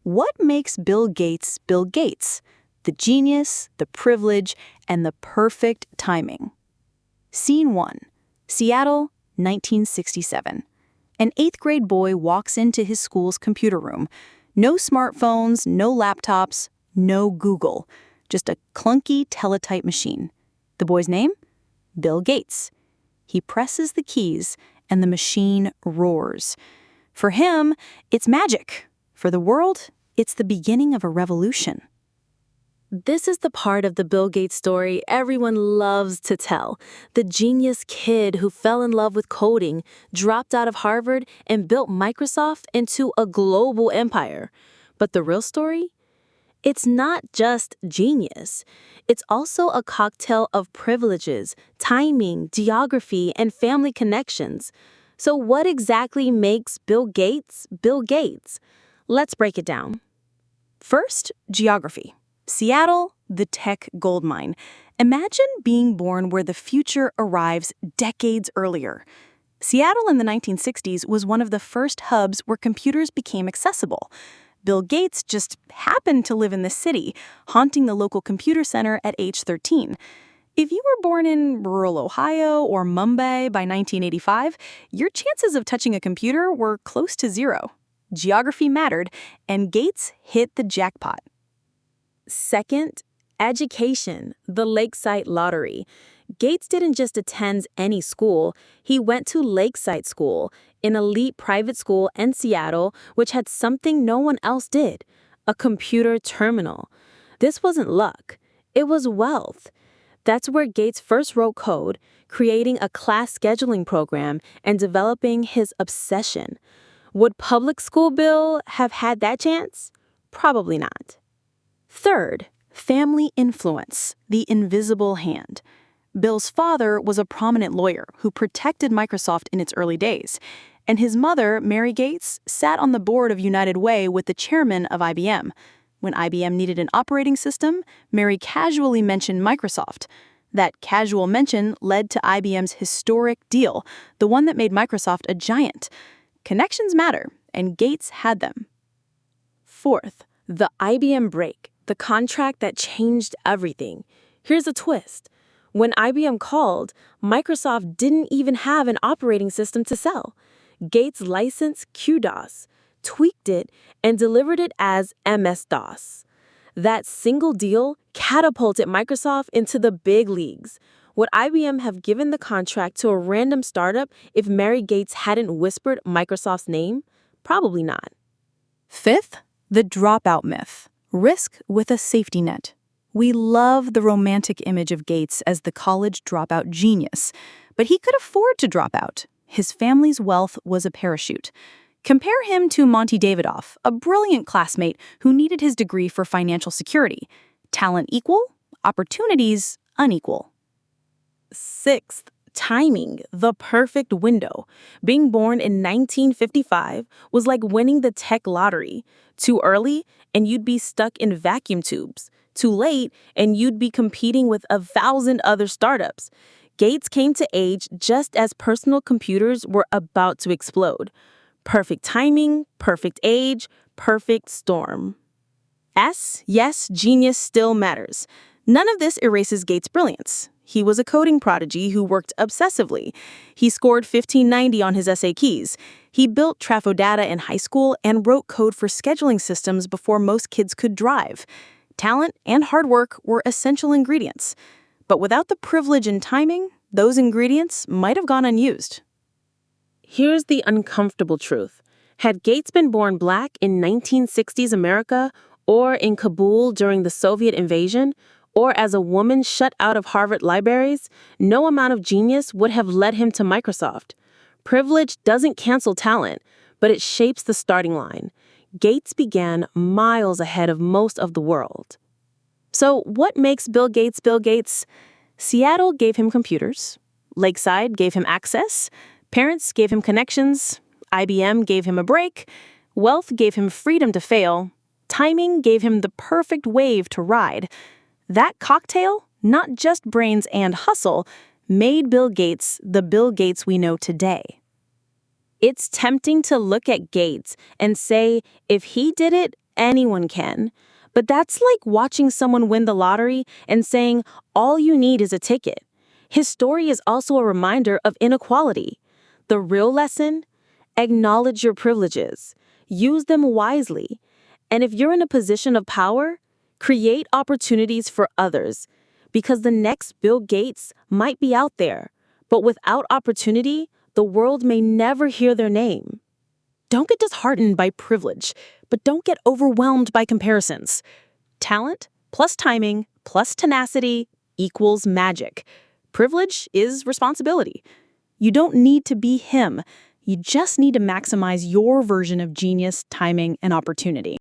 What makes Bill Gates Bill Gates? The genius, the privilege, and the perfect timing. Scene 1. Seattle, 1967. An 8th grade boy walks into his school's computer room. No smartphones, no laptops, no Google. Just a clunky teletype machine. The boy's name? Bill Gates. He presses the keys, and the machine roars. For him, it's magic. For the world, it's the beginning of a revolution. This is the part of the Bill Gates story everyone loves to tell. The genius kid who fell in love with coding, dropped out of Harvard, and built Microsoft into a global empire. But the real story? It's not just genius. It's also a cocktail of privileges, timing, geography, and family connections. So what exactly makes Bill Gates Bill Gates? Let's break it down. First, geography. Seattle, the tech goldmine. Imagine being born where the future arrives decades earlier. Seattle in the 1960s was one of the first hubs where computers became accessible. Bill Gates just happened to live in the city, haunting the local computer center at age 13. If you were born in rural Ohio or Mumbai by 1985, your chances of touching a computer were close to zero. Geography mattered, and Gates hit the jackpot. Second, education, the Lakeside Lottery. Gates didn't just attend any school. He went to Lakeside School, an elite private school in Seattle, which had something no one else did, a computer terminal. This wasn't luck. It was wealth. That's where Gates first wrote code, creating a class scheduling program and developing his obsession. Would public school Bill have had that chance? Probably not. Third, family influence, the invisible hand. Bill's father was a prominent lawyer who protected Microsoft in its early days, and his mother, Mary Gates, sat on the board of United Way with the chairman of IBM. When IBM needed an operating system, Mary casually mentioned Microsoft. That casual mention led to IBM's historic deal, the one that made Microsoft a giant. Connections matter, and Gates had them. Fourth, the IBM break. The contract that changed everything. Here's a twist. When IBM called, Microsoft didn't even have an operating system to sell. Gates licensed QDOS, tweaked it, and delivered it as MS-DOS. That single deal catapulted Microsoft into the big leagues. Would IBM have given the contract to a random startup if Mary Gates hadn't whispered Microsoft's name? Probably not. Fifth, the dropout myth. Risk with a safety net. We love the romantic image of Gates as the college dropout genius, but he could afford to drop out. His family's wealth was a parachute. Compare him to Monty Davidoff, a brilliant classmate who needed his degree for financial security. Talent equal, opportunities unequal. Sixth, timing, the perfect window. Being born in 1955 was like winning the tech lottery. Too early, and you'd be stuck in vacuum tubes. Too late, and you'd be competing with 1,000 other startups. Gates came to age just as personal computers were about to explode. Perfect timing, perfect age, perfect storm. Yes, genius still matters. None of this erases Gates' brilliance. He was a coding prodigy who worked obsessively. He scored 1590 on his essay keys. He built Trafo data in high school and wrote code for scheduling systems before most kids could drive. Talent and hard work were essential ingredients. But without the privilege and timing, those ingredients might have gone unused. Here's the uncomfortable truth. Had Gates been born black in 1960s America, or in Kabul during the Soviet invasion, or as a woman shut out of Harvard libraries, no amount of genius would have led him to Microsoft. Privilege doesn't cancel talent, but it shapes the starting line. Gates began miles ahead of most of the world. So what makes Bill Gates Bill Gates? Seattle gave him computers. Lakeside gave him access. Parents gave him connections. IBM gave him a break. Wealth gave him freedom to fail. Timing gave him the perfect wave to ride. That cocktail, not just brains and hustle, made Bill Gates the Bill Gates we know today. It's tempting to look at Gates and say, if he did it, Anyone can. But that's like watching someone win the lottery and saying, all you need is a ticket. His story is also a reminder of inequality. The real lesson? Acknowledge your privileges. Use them wisely. And if you're in a position of power, create opportunities for others. Because the next Bill Gates might be out there. But without opportunity, the world may never hear their name. Don't get disheartened by privilege, but don't get overwhelmed by comparisons. Talent plus timing plus tenacity equals magic. Privilege is responsibility. You don't need to be him. You just need to maximize your version of genius, timing, and opportunity.